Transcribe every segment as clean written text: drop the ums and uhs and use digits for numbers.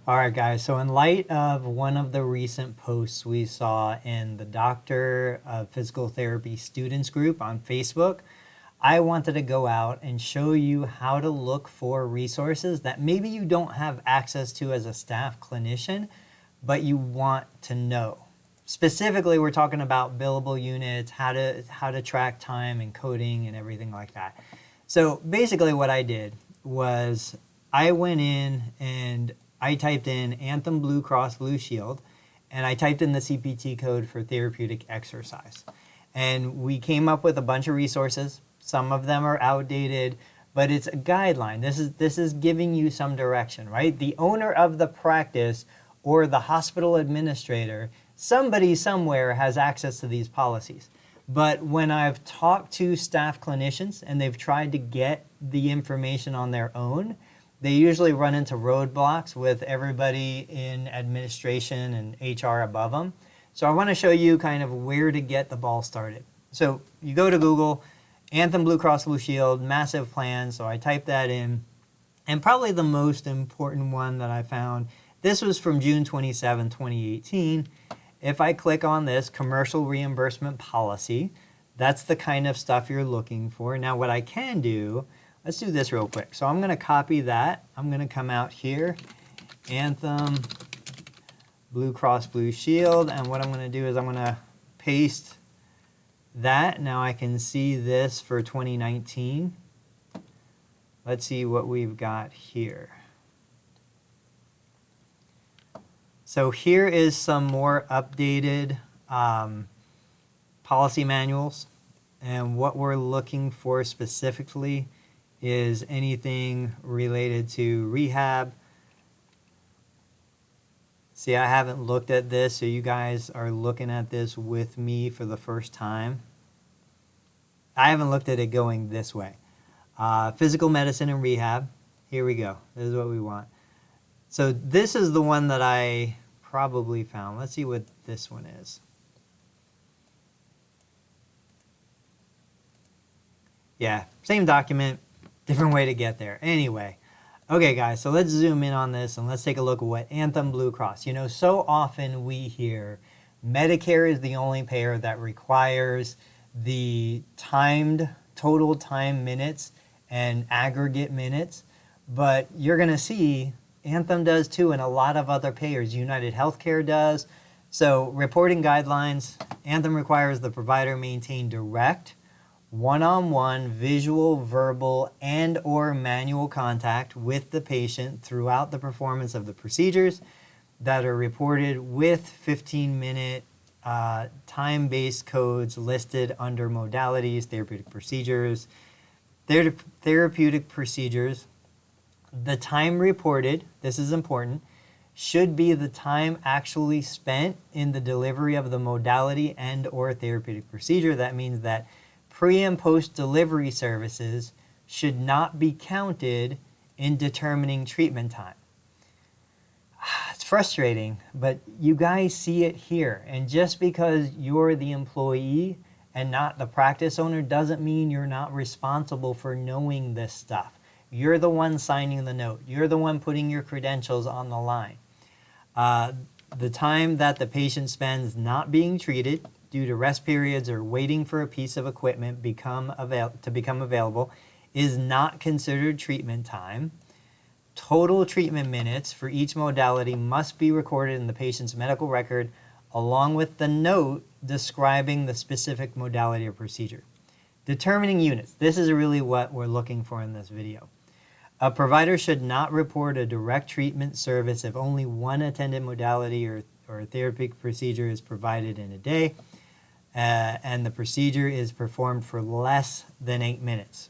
All right, guys. So in light of one of the recent posts we saw in the Doctor of Physical Therapy Students group on Facebook, I wanted to go out and show you how to look for resources that maybe you don't have access to as a staff clinician, but you want to know. Specifically, we're talking about billable units, how to track time and coding and everything like that. So basically what I did was I went in and I typed in Anthem Blue Cross Blue Shield, and I typed in the CPT code for therapeutic exercise. And we came up with a bunch of resources. Some of them are outdated, but it's a guideline. This is giving you some direction, right? The owner of the practice or the hospital administrator, somebody somewhere has access to these policies. But when I've talked to staff clinicians and they've tried to get the information on their own, they usually run into roadblocks with everybody in administration and HR above them. So I want to show you kind of where to get the ball started. So you go to Google, Anthem Blue Cross Blue Shield, massive plan. So I typed that in. And probably the most important one that I found, this was from June 27, 2018. If I click on this, commercial reimbursement policy, that's the kind of stuff you're looking for. Now what I can do, let's do this real quick. So I'm going to copy that. I'm going to come out here, Anthem Blue Cross Blue Shield, and what I'm going to do is I'm going to paste that. Now I can see this for 2019. Let's see what we've got here. So here is some more updated policy manuals, and what we're looking for specifically is anything related to rehab. See, I haven't looked at this, so you guys are looking at this with me for the first time. I haven't looked at it going this way. Physical medicine and rehab. Here we go. This is what we want. So this is the one that I probably found. Let's see what this one is. Yeah, same document, different way to get there. Anyway, okay guys, so let's zoom in on this and let's take a look at what Anthem Blue Cross. You know, so often we hear Medicare is the only payer that requires the timed total time minutes and aggregate minutes, but you're going to see Anthem does too, and a lot of other payers. United Healthcare does. So reporting guidelines, Anthem requires the provider maintain direct, one-on-one visual, verbal, and or manual contact with the patient throughout the performance of the procedures that are reported with 15-minute time-based codes listed under modalities, therapeutic procedures. Therapeutic procedures, the time reported, this is important, should be the time actually spent in the delivery of the modality and or therapeutic procedure. That means that pre- and post-delivery services should not be counted in determining treatment time. It's frustrating, but you guys see it here. And just because you're the employee and not the practice owner doesn't mean you're not responsible for knowing this stuff. You're the one signing the note. You're the one putting your credentials on the line. The time that the patient spends not being treated due to rest periods or waiting for a piece of equipment to become available is not considered treatment time. Total treatment minutes for each modality must be recorded in the patient's medical record along with the note describing the specific modality or procedure. Determining units. This is really what we're looking for in this video. A provider should not report a direct treatment service if only one attended modality or therapeutic procedure is provided in a day, and the procedure is performed for less than 8 minutes.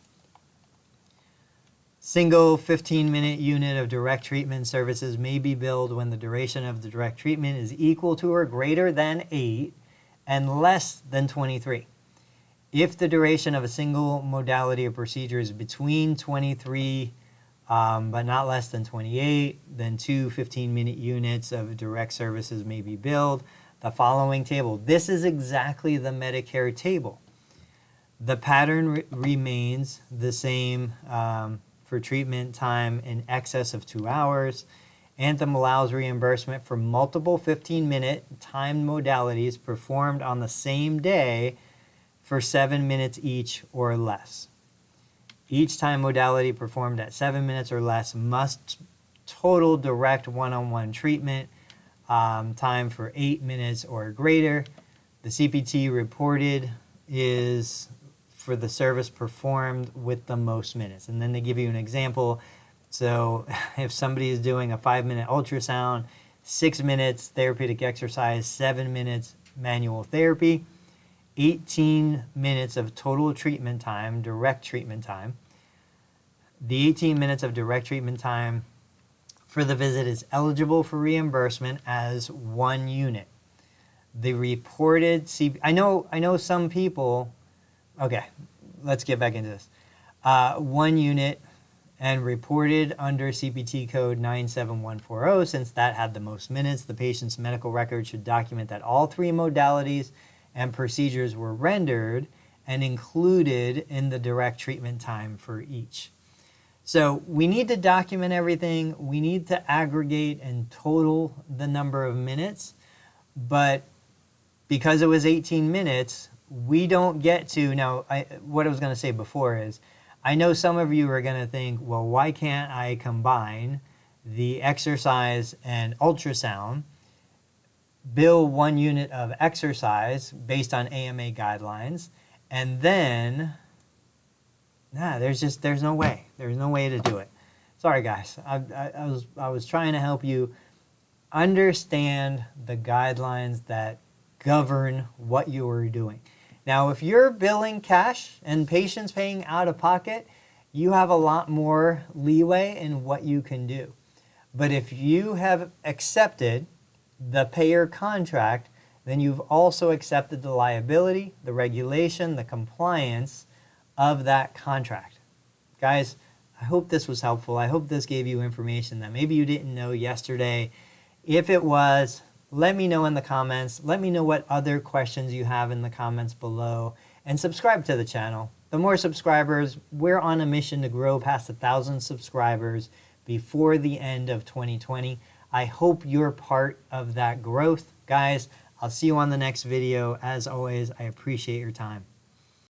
Single 15-minute unit of direct treatment services may be billed when the duration of the direct treatment is equal to or greater than 8 and less than 23. If the duration of a single modality or procedure is between 23 but not less than 28, then 2 15-minute units of direct services may be billed. The following table. This is exactly the Medicare table. The pattern remains the same for treatment time in excess of 2 hours, Anthem allows reimbursement for multiple 15-minute timed modalities performed on the same day for 7 minutes each or less. Each time modality performed at 7 minutes or less must total direct one-on-one treatment time for 8 minutes or greater. The CPT reported is for the service performed with the most minutes. And then they give you an example. So if somebody is doing a 5-minute ultrasound, 6 minutes therapeutic exercise, 7 minutes manual therapy, 18 minutes of total treatment time, direct treatment time. The 18 minutes of direct treatment time for the visit is eligible for reimbursement as 1 unit. The reported I know some people. Okay, let's get back into this. 1 unit and reported under CPT code 97140. Since that had the most minutes, the patient's medical record should document that all 3 modalities and procedures were rendered and included in the direct treatment time for each. So we need to document everything. We need to aggregate and total the number of minutes. But because it was 18 minutes, we don't get to, now what I was going to say before is, I know some of you are going to think, well, why can't I combine the exercise and ultrasound, bill 1 unit of exercise based on AMA guidelines, and then, there's no way. There's no way to do it. Sorry, guys. I was trying to help you understand the guidelines that govern what you are doing. Now, if you're billing cash and patients paying out of pocket, you have a lot more leeway in what you can do. But if you have accepted the payer contract, then you've also accepted the liability, the regulation, the compliance of that contract. Guys, I hope this was helpful. I hope this gave you information that maybe you didn't know yesterday. If it was, let me know in the comments. Let me know what other questions you have in the comments below. And subscribe to the channel. The more subscribers, we're on a mission to grow past 1,000 subscribers before the end of 2020. I hope you're part of that growth. Guys, I'll see you on the next video. As always, I appreciate your time.